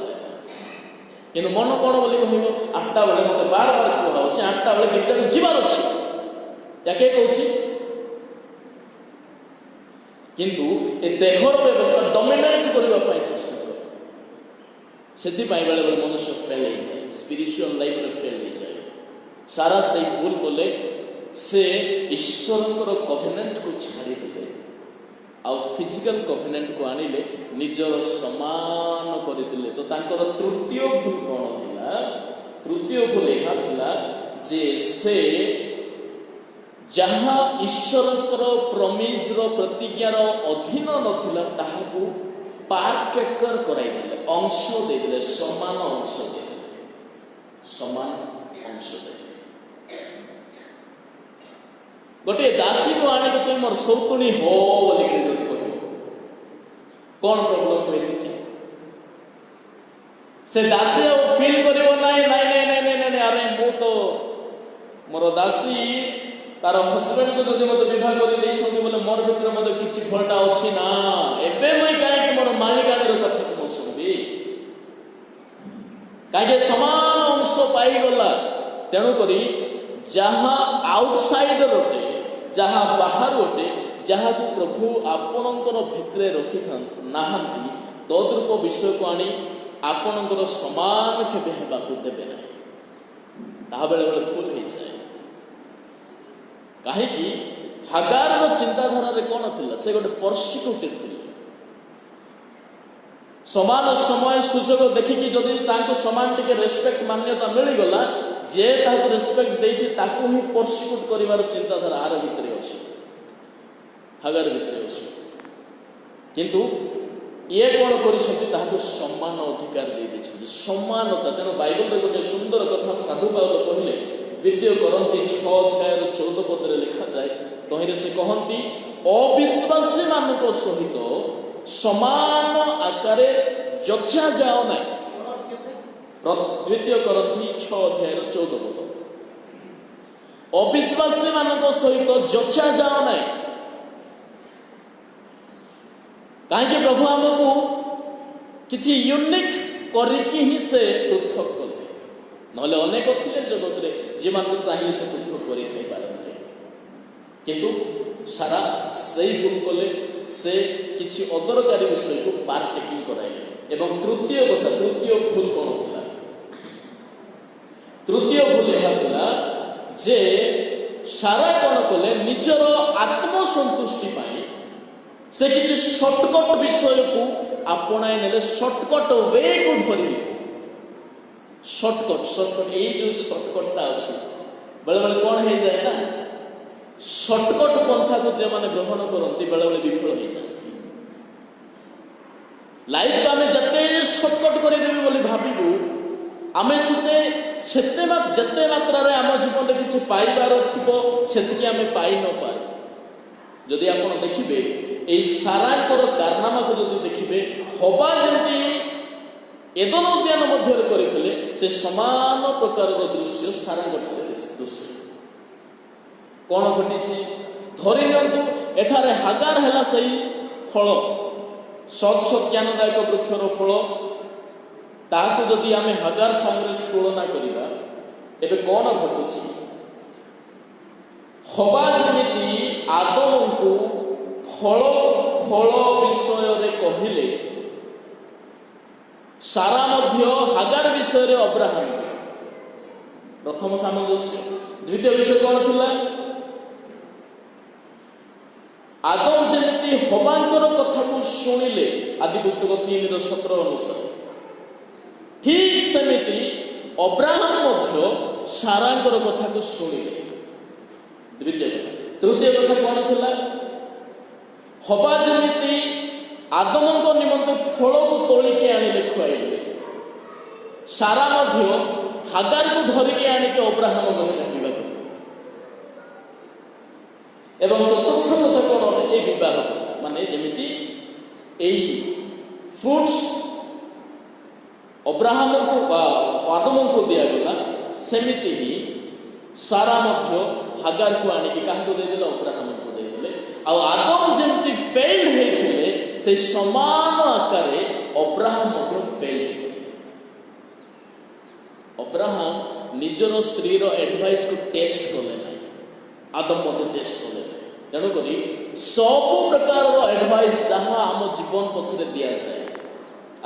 କିନ୍ତୁ ମନ କ'ଣ ବୋଲି କହିବ? 8ଟା ବେଳେ ମୋତେ ବାର କୁହାଯାଉଛି 8ଟା ବେଳେ ଗୀର୍ଜାକୁ ଯିବାର ଅଛି। ಯಾಕೆ କହୁଛି? କିନ୍ତୁ ଏ ଦେହର ବ୍ୟବସ୍ଥା ଡମିନେଟ୍ କରିବା ପାଇଁ ଚେଷ୍ଟା କରେ। ସେଥିପାଇଁ ବେଳେବେଳେ ମନୁଷ୍ୟ ଫେଲ୍ ହେଇଯାଏ, ସ୍ପିରିଚୁଆଲ ଲାଇଫରେ ଫେଲ୍ ହେଇଯାଏ। ସାରା ସେଇ ଭୁଲ କଲେ ସେ ଈଶ୍ୱରଙ୍କର କଭେନେଣ୍ଟକୁ ଛାଡ଼ିଦେଲେ ଆଉ ଫିଜିକାଲ କଭେନେଣ୍ଟକୁ ଆଣିଲେ, ନିଜର ସମାନ କରିଦେଲେ। ତ ତାଙ୍କର ତୃତୀୟ ଭୁଲ କ'ଣ ଥିଲା? ତୃତୀୟ ଭୁଲ ଏହା ଥିଲା ଯେ ସେ ଯାହା ଈଶ୍ୱରଙ୍କର ପ୍ରମିସ୍ର ପ୍ରତିଜ୍ଞାର ଅଧୀନ ନଥିଲା ତାହାକୁ ପାର୍ଟେକର କରାଇଦେଲେ, ଅଂଶ ଦେଇଦେଲେ, ସମାନ ଅଂଶ ଦେଇଦେଲେ, ସମାନ ଅଂଶ ଦେଇଦେଲେ। ଗୋଟିଏ ଦାସୀକୁ ଆଣିକି ତୁମେ ମୋର ସୌତୁଣୀ ହୋ ବୋଲିକି ଯଦି କହିବ, କ'ଣ ପ୍ରୋବ୍ଲେମ ହୁଏ ସେଠି? ସେ ଦାସୀ ଆଉ ଫିଲ୍ କରିବ ନାଇଁ ନାଇଁ ନାଇଁ ନାଇଁ ନାଇଁ ନାଇଁ, ଆରେ ମୁଁ ତ ମୋର ଦାସୀ ତାର ହଜବେଣ୍ଡକୁ ଯଦି ମୋତେ ବିବାହ କରି ଦେଇଛନ୍ତି ବୋଲେ ମୋର ଭିତରେ ମୋତେ କିଛି ଭଲଟା ଅଛି ନା। ଏବେ ମୁଇଁ କାହିଁକି ମୋର ମାଲିକାଣୀର କଥାକୁ ମୁଁ ଶୁଣିବି? କାହିଁକି ସମାନ ଅଂଶ ପାଇଗଲା। ତେଣୁକରି ଯାହା ଆଉଟସାଇଡର ଅଟେ, ଯାହା ବାହାରୁ ଅଟେ, ଯାହାକୁ ପ୍ରଭୁ ଆପଣଙ୍କର ଭିତରେ ରଖିନାହାନ୍ତି, ତଦ୍ରୂପ ବିଷୟକୁ ଆଣି ଆପଣଙ୍କର ସମାନ କେବେ ହେବାକୁ ଦେବେ ନାହିଁ। ତାହା ବେଳେବେଳେ ଭୁଲ ହେଇଯାଏ। କାହିଁକି? ହାଗାରର ଚିନ୍ତାଧାରାରେ କ'ଣ ଥିଲା? ସେ ଗୋଟେ ପର୍ସିକ୍ୟୁଟେଡ୍ ଥିଲେ। ସମାନ ସମୟ ସୁଯୋଗ ଦେଖିକି ଯଦି ତାଙ୍କୁ ସମାନ ଟିକେ ରେସ୍ପେକ୍ଟ ମାନ୍ୟତା ମିଳିଗଲା, ଯେ ତାହାକୁ ରେସ୍ପେକ୍ଟ ଦେଇଛି ତାକୁ ହିଁ ପର୍ସିକ୍ୟୁଟ୍ କରିବାର ଚିନ୍ତାଧାରା ଆର ଭିତରେ ଅଛି, ହାଗାର ଭିତରେ ଅଛି। କିନ୍ତୁ ଇଏ କ'ଣ କରିଛନ୍ତି? ତାହାକୁ ସମାନ ଅଧିକାର ଦେଇଦେଇଛନ୍ତି, ସମାନତା। ତେଣୁ ବାଇବଲରେ ଗୋଟେ ସୁନ୍ଦର କଥା ସାଧୁ ପାଉଲ କହିଲେ, 2 କରନ୍ତି 6:14 ଲେଖାଯାଏ। ତହିଁରେ ସେ କହନ୍ତି, ଅବିଶ୍ୱାସୀ ମାନଙ୍କ ସହିତ ସମାନ ଆକାରରେ ଯଚା ଯାଅ ନାହିଁ। 2 କରନ୍ତି 6:14। ଅବିଶ୍ୱାସୀ ମାନଙ୍କ ସହିତ ଯଚା ଯାଅ ନାହିଁ। କାହିଁକି? ପ୍ରଭୁ ଆମକୁ କିଛି ୟୁନିକ୍ କରିକି ହିଁ ସେ ପୃଥକ କଲେ। ନହେଲେ ଅନେକ ଥିଲେ ଜଗତରେ ଯେମାନଙ୍କୁ ଚାହିଁଲେ ସେ ପୃଥକ କରିଥାଇ ପାରନ୍ତି। କିନ୍ତୁ ସାରା ସେଇ ଭୁଲ କଲେ, ସେ କିଛି ଅଦରକାରୀ ବିଷୟକୁ ପାର୍ଟେକିଂ କରାଇଲେ। ଏବଂ ତୃତୀୟ କଥା, ତୃତୀୟ ଭୁଲ କ'ଣ ଥିଲା? ତୃତୀୟ ଭୁଲ ଏହା ଥିଲା ଯେ ସାରା କ'ଣ କଲେ? ନିଜର ଆତ୍ମସନ୍ତୁଷ୍ଟି ପାଇଁ ସେ କିଛି ସର୍ଟକଟ୍ ବିଷୟକୁ ଆପଣାଇ ନେଲେ, ସର୍ଟକଟ୍ ୱେକୁ ଧରିଲେ। ସର୍ଟକଟ୍ ଏଇ ଯେଉଁ ସର୍ଟକଟ୍ଟା ଅଛି, ବେଳେବେଳେ କ'ଣ ହେଇଯାଏ ନା, ସର୍ଟକଟ୍ ପନ୍ଥାକୁ ଯେଉଁମାନେ ଗ୍ରହଣ କରନ୍ତି ବେଳେବେଳେ ବିଫଳ ହେଇଯାନ୍ତି। ଲାଇଫ୍କୁ ଆମେ ଯେତେ ସର୍ଟକଟ୍ କରିଦେବି ବୋଲି ଭାବିବୁ, ଆମେ ଯେତେ ମାତ୍ରାରେ ଆମ ଜୀବନରେ କିଛି ପାଇବାର ଥିବ ସେତିକି ଆମେ ପାଇ ନପାରୁ। ଯଦି ଆପଣ ଦେଖିବେ এই ସାରାଙ୍କର କାରନାମାକୁ ଯଦି ଦେଖିବେ, ହବା ଯେମିତି ଏଦନ ଉଦ୍ୟାନ ମଧ୍ୟରେ କରିଥିଲେ, ସେ ସମାନ ପ୍ରକାରର ଦୃଶ୍ୟ ସାରାଙ୍କଠାରେ ଦୃଶ୍ୟ। କ'ଣ ଘଟିଛି? ଧରି ନିଅନ୍ତୁ, ଏଠାରେ ହାଗାର ହେଲା ସେଇ ଫଳ, ସତ୍ ଜ୍ଞାନଦାୟକ ବୃକ୍ଷର ଫଳ। ତାହାକୁ ଯଦି ଆମେ ହାଗାର ସାଙ୍ଗରେ ତୁଳନା କରିବା, ଏବେ କ'ଣ ଘଟୁଛି? ହବା ଯେମିତି ଆଦମଙ୍କୁ ଫଳ ବିଷୟରେ କହିଲେ, ସାରା ମଧ୍ୟ ହାଗାର ବିଷୟରେ ଅବ୍ରାହମ। ପ୍ରଥମ ସାମଞ୍ଜସ୍ୟ। ଦ୍ୱିତୀୟ ବିଷୟ କ'ଣ ଥିଲା? ଆଦମ ଯେମିତି ହବାଙ୍କର କଥାକୁ ଶୁଣିଲେ, ଆଦି ପୁସ୍ତକ 3:17 ଅନୁସାରେ, ଠିକ୍ ସେମିତି ଅବ୍ରାହମ ମଧ୍ୟ ସାରାଙ୍କର କଥାକୁ ଶୁଣିଲେ। ଦ୍ୱିତୀୟ କଥା। ତୃତୀୟ କଥା କ'ଣ ଥିଲା? ହବା ଯେମିତି ଆଦମଙ୍କ ନିମନ୍ତେ ଫଳକୁ ତୋଳିକି ଆଣିଲେ ଖୁଆଇଲେ। ସାରା ମଧ୍ୟ ହାଗାରକୁ ଧରିକି ଆଣିକି ଅବ୍ରାହମଙ୍କ ସହିତ ବିବାହ କଲେ। ଏବଂ ଚତୁର୍ଥ କଥା କ'ଣ? ଏ ବିବାହ ମାନେ ଯେମିତି ଏଇ ଫ୍ରୁଟ୍ସ ଅବ୍ରାହମଙ୍କୁ ବା ଆଦମଙ୍କୁ ଦିଆଗଲା, ସେମିତି ହିଁ ସାରା ମଧ୍ୟ ହାଗାରକୁ ଆଣିକି କାହାକୁ ଦେଇଦେଲେ? ଅବ୍ରାହମଙ୍କୁ ଦେଇଦେଲେ। ଆଉ ଆଦମ ଯେମିତି ଫେଲ୍ଡ ହେଇଥିଲେ, ସେଇ ସମାନ ଆକାରରେ ଅବ୍ରାହମ ମଧ୍ୟ ଫେଲ୍ଡ ହେଇଥିଲେ। ଅବ୍ରାହମ ନିଜର ସ୍ତ୍ରୀର ଆଡଭାଇସକୁ ଟେଷ୍ଟ କଲେ ନାହିଁ, ଆଦମ ମଧ୍ୟ ଟେଷ୍ଟ କଲେ ନାହିଁ। ତେଣୁକରି ସବୁ ପ୍ରକାରର ଆଡଭାଇସ୍ ଯାହା ଆମ ଜୀବନ ପଛରେ ଦିଆଯାଏ,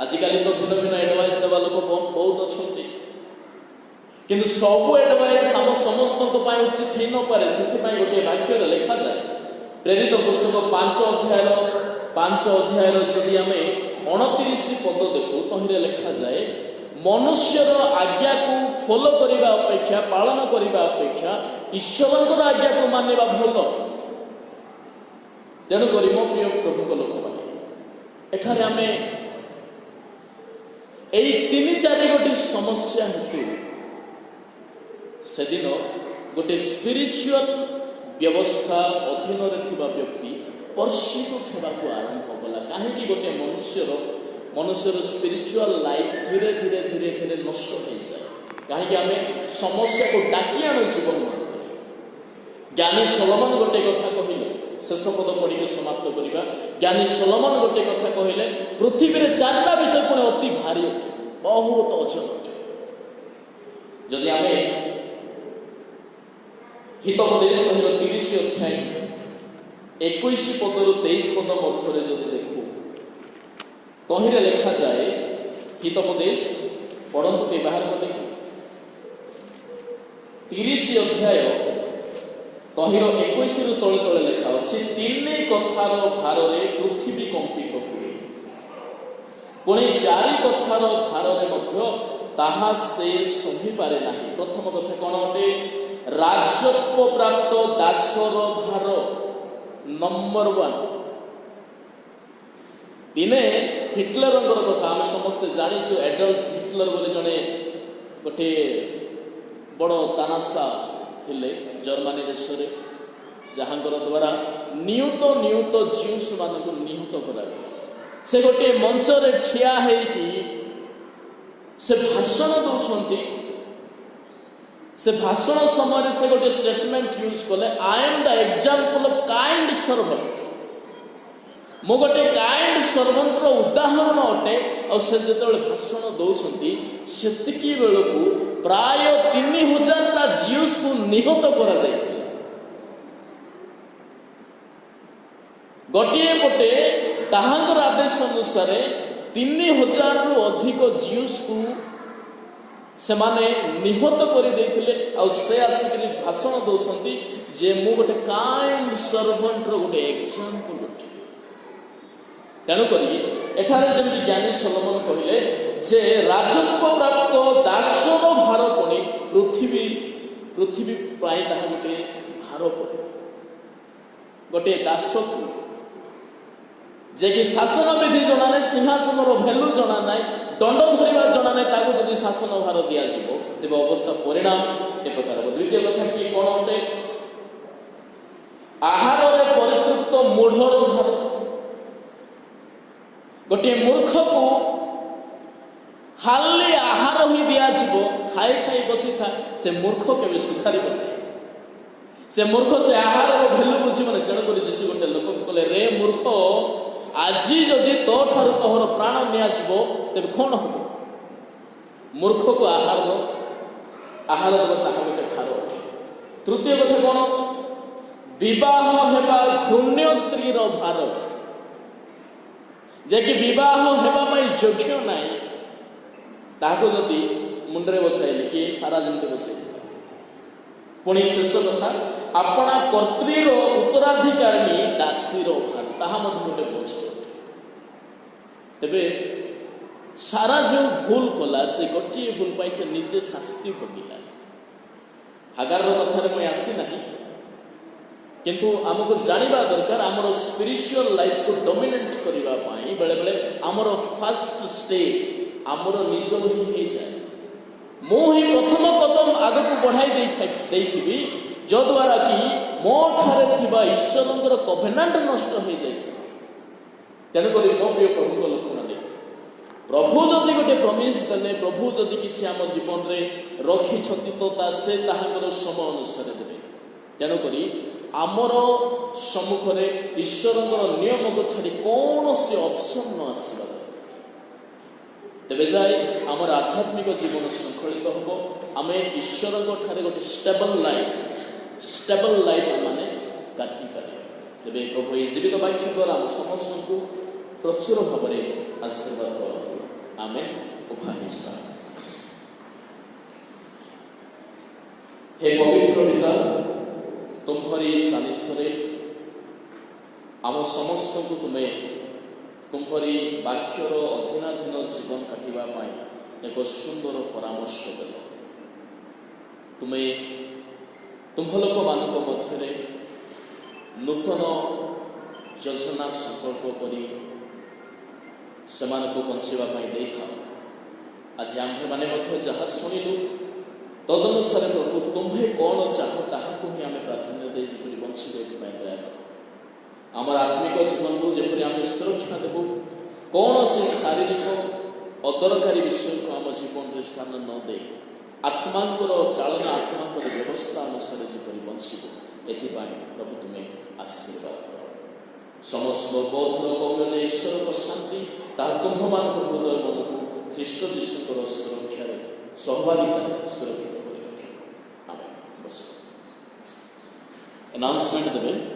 ଆଜିକାଲି ତ ଭିନ୍ନ ଭିନ୍ନ ଆଡଭାଇସ୍ ଦେବା ଲୋକ ବହୁତ ଅଛନ୍ତି, କିନ୍ତୁ ସବୁ ଆଡଭାଇସ୍ ଆମ ସମସ୍ତଙ୍କ ପାଇଁ ଉଚିତ ହେଇନପାରେ। ସେଥିପାଇଁ ଗୋଟିଏ ବାକ୍ୟରେ ଲେଖାଯାଏ, ପ୍ରେରିତ ପୁସ୍ତକ 5 ଅଧ୍ୟାୟର ଯଦି ଆମେ 29 ପଦ ଦେଖୁ, ତହିଁରେ ଲେଖାଯାଏ, ମନୁଷ୍ୟର ଆଜ୍ଞାକୁ ଫଲୋ କରିବା ଅପେକ୍ଷା, ପାଳନ କରିବା ଅପେକ୍ଷା ଈଶ୍ୱରଙ୍କର ଆଜ୍ଞାକୁ ମାନିବା ଭଲ। ତେଣୁକରି ମୋ ପ୍ରିୟ ପ୍ରଭୁଙ୍କ ଲୋକମାନେ, ଏଠାରେ ଆମେ ଏଇ 3-4 ଗୋଟି ସମସ୍ୟା ହେତୁ ସେଦିନ ଗୋଟେ ସ୍ପିରିଚୁଆଲ ବ୍ୟବସ୍ଥା ଅଧୀନରେ ଥିବା ବ୍ୟକ୍ତି ପର୍ସିକ୍ୟୁଟ୍ ହେବାକୁ ଆରମ୍ଭ କଲା। କାହିଁକି? ଗୋଟେ ମନୁଷ୍ୟର ସ୍ପିରିଚୁଆଲ ଲାଇଫ୍ ଧୀରେ ଧୀରେ ନଷ୍ଟ ହେଇଯାଏ। କାହିଁକି? ଆମେ ସମସ୍ୟାକୁ ଡାକି ଆଣୁ ଜୀବନ ମଧ୍ୟରେ। ଜ୍ଞାନୀ ସଲୋମନ ଗୋଟେ କଥା କହିଲେ, ଶେଷ ପଦ ପଢ଼ିକି ସମାପ୍ତ କରିବା। ଜ୍ଞାନୀ ସଲୋମନ ଗୋଟେ କଥା କହିଲେ, ପୃଥିବୀରେ 4ଟା ବିଷୟ ପୁଣି ଅତି ଭାରି ଅଟେ, ବହୁତ ଓଜନ ଅଟେ। ଯଦି ଆମେ ହିତୋପଦେଶ ବହିର 30 ଅଧ୍ୟାୟ 21 ପଦରୁ 23 ପଦ ମଧ୍ୟରେ ଯଦି ଦେଖୁ, ତହିଁରେ ଲେଖାଯାଏ, ହିତୋପଦେଶ ପଢ଼ନ୍ତୁ କେ ବାହାର କଲେ, 30 ଅଧ୍ୟାୟ ତହିଁର 21ରୁ ତଳେ ଲେଖା ଅଛି, 3 କଥାର ଭାରରେ ପୃଥିବୀ କମ୍ପିତ ହୁଏ, ପୁଣି 4 କଥାର ଭାରରେ ମଧ୍ୟ ତାହା ସେ ସହିପାରେ ନାହିଁ। ପ୍ରଥମ କଥା କ'ଣ ଅଟେ? ରାଜତ୍ୱ ପ୍ରାପ୍ତ ଦାସର ଭାର। ନମ୍ବର 1। ଦିନେ ହିଟଲରଙ୍କର କଥା ଆମେ ସମସ୍ତେ ଜାଣିଛୁ। ଏଡଲ୍ଫ ହିଟଲର ବୋଲି ଜଣେ ଗୋଟିଏ ବଡ଼ ତାନାସା ଥିଲେ ଜର୍ମାନୀ ଦେଶରେ, ଯାହାଙ୍କର ଦ୍ୱାରା ନିୟୁତ ଜିଉସ୍ ମାନଙ୍କୁ ନିହତ କରାଗଲା। ସେ ଗୋଟିଏ ମଞ୍ଚରେ ଠିଆ ହେଇକି ସେ ଭାଷଣ ଦେଉଛନ୍ତି। ସେ ଭାଷଣ ସମୟରେ ସେ ଗୋଟିଏ ଷ୍ଟେଟମେଣ୍ଟ ୟୁଜ୍ କଲେ, I M the example of kind servant. ମୁଁ ଗୋଟେ କାଇଣ୍ଡ ସର୍ଭେଣ୍ଟର ଉଦାହରଣ ଅଟେ। ଆଉ ସେ ଯେତେବେଳେ ଭାଷଣ ଦେଉଛନ୍ତି, ସେତିକି ବେଳକୁ ପ୍ରାୟ 3000ଟା ଜିଉସ୍କୁ ନିହତ କରାଯାଇଥିଲା। ଗୋଟିଏ ପଟେ ତାହାଙ୍କର ଆଦେଶ ଅନୁସାରେ 3000ରୁ ଅଧିକ ଜିଉସ୍କୁ ସେମାନେ ନିହତ କରିଦେଇଥିଲେ। ଆଉ ସେ ଆସିକରି ଭାଷଣ ଦେଉଛନ୍ତି ଯେ ମୁଁ ଗୋଟେ କାଇଣ୍ଡ ସର୍ଭେଣ୍ଟର ଗୋଟେ ଏକ୍ଜାମ୍ପଲ୍ ଅଟେ। ତେଣୁକରି ଏଠାରେ ଯେମିତି ଜ୍ଞାନୀ ସଲୋମନ କହିଲେ ଯେ ରାଜତ୍ୱ ପ୍ରାପ୍ତ ଦାସର ଭାର ପୁଣି ପୃଥିବୀ ପାଇଁ ତାହା ଗୋଟିଏ ଭାର ପଡ଼େ। ଗୋଟିଏ ଦାସକୁ ଯିଏକି ଶାସନ ବିଧି ଜଣା ନାହିଁ, ସିଂହାସନର ଭ୍ୟାଲୁ ଜଣା ନାହିଁ, ଦଣ୍ଡ ଧରିବା ଜଣା ନାହିଁ, ତାକୁ ଯଦି ଶାସନ ଭାର ଦିଆଯିବ, ତେବେ ଅବସ୍ଥା ପରିଣାମ ଏ ପ୍ରକାର ହେବ। ଦ୍ୱିତୀୟ କଥା କି କ'ଣ ଅଟେ? ଆହାରରେ ପରିତୃପ୍ତ ମୂଢ଼ର ଭାର। ଗୋଟିଏ ମୂର୍ଖକୁ ଖାଲି ଆହାର ହିଁ ଦିଆଯିବ, ଖାଇ ବସିଥା, ସେ ମୂର୍ଖ କେବେ ସୁଧାରିବ ନାହିଁ। ସେ ମୂର୍ଖ ସେ ଆହାରର ଭ୍ୟାଲୁ ବୁଝିବ ନାହିଁ। ତେଣୁକରି ଯୀଶୁ ଗୋଟେ ଲୋକକୁ କହିଲେ, ରେ ମୂର୍ଖ, ଆଜି ଯଦି ତୋ ଠାରୁ ତୋର ପ୍ରାଣ ନିଆଯିବ, ତେବେ କ'ଣ ହେବ? ମୂର୍ଖକୁ ଆହାର ଦେବ, ତାହା ଗୋଟେ ଭାର ଅଟେ। ତୃତୀୟ କଥା କ'ଣ? ବିବାହ ହେବା ଘୃଣ୍ୟ ସ୍ତ୍ରୀର ଭାର। ଯିଏକି ବିବାହ ହେବା ପାଇଁ ଯୋଗ୍ୟ ନାହିଁ, ତାହାକୁ ଯଦି ମୁଣ୍ଡରେ ବସାଇଲେ, କିଏ ସାରା ଯେମିତି ବସାଇଲେ। ପୁଣି ଶେଷ କଥା, ଆପଣା କର୍ତ୍ରୀର ଉତ୍ତରାଧିକାରିଣୀ ଦାସୀର ଭାର, ତାହା ମଧ୍ୟ ଗୋଟେ ବୋଝ। ତେବେ ସାରା ଯେଉଁ ଭୁଲ କଲା, ସେ ଗୋଟିଏ ଭୁଲ ପାଇଁ ସେ ନିଜେ ଶାସ୍ତି ଭୋଗିଲା। ହାଗାରର କଥାରେ ମୁଁ ଆସିନାହିଁ, किंतु आमको जानिबा दरकार आमर स्पिरिचुअल लाइफ को डोमिनेट करबा पई बेले बेले आमर फर्स्ट स्टेप आमर निज ही जाए मो ही प्रथम कदम आग को बढ़ाई देइथिबी जो द्वारा कि मो ठारे थिबा ईश्वरंकर कवेनांट नष्ट हो जाए तेणु करी मो प्रिय प्रभु को लक्ष्य ना प्रभु जदि गोटे प्रमिस देले प्रभु जदि किसी आम जीवन में रखी तो से ताहांकर समय अनुसार देवे तेणु करी आमर सम्मुख में ईश्वरंकर नियम को छाड़ी कौन से ऑप्शन न आसवा तेरे जाए आमर आध्यात्मिक जीवन श्रृंखलित हम आम ईश्वर ठारे गोटे स्टेबल लाइफ माने काटी पारे तेरे प्रभु ये जीवित वाक्य द्वारा आम समस्त को प्रचुर भाव में आशीर्वाद करते आम उपाहिष्ठा हे पवित्र पिता तुम्हारी सानिध्य आम समस्त को तुम्हें तुम्हारी वाक्यर अधीनाधीन जीवन काटिबा एक सुंदर परामर्श देल तुम्हें तुम लोक मानक मध्य नूतन योजना संकल्प करी को बंचाई दे था आज आम्भे मैंने जहाँ शुणिलु तदनुसार प्रभु तुम्हें कौन चाह ताकू ही आम प्राधान्य दे जपरी बंची दया आमर आत्मिक जीवन को जपरी आम सुरक्षा देवु कौन से शारीरिक अदरकारी विषय को आम जीवन में स्थान न दे आत्मांकर चालना आत्मांकर व्यवस्था अनुसार जपरी बंचब एपाई प्रभु तुम्हें आशीर्वाद कर समस्त बोधर गम्य ईश्वर को शांति तुम्भ मान हृदय मन को ख्रीष्ट जीशुकर सुरक्षा सहभागिता सुरक्षित कर रखे अनाउंसमेंट देवे।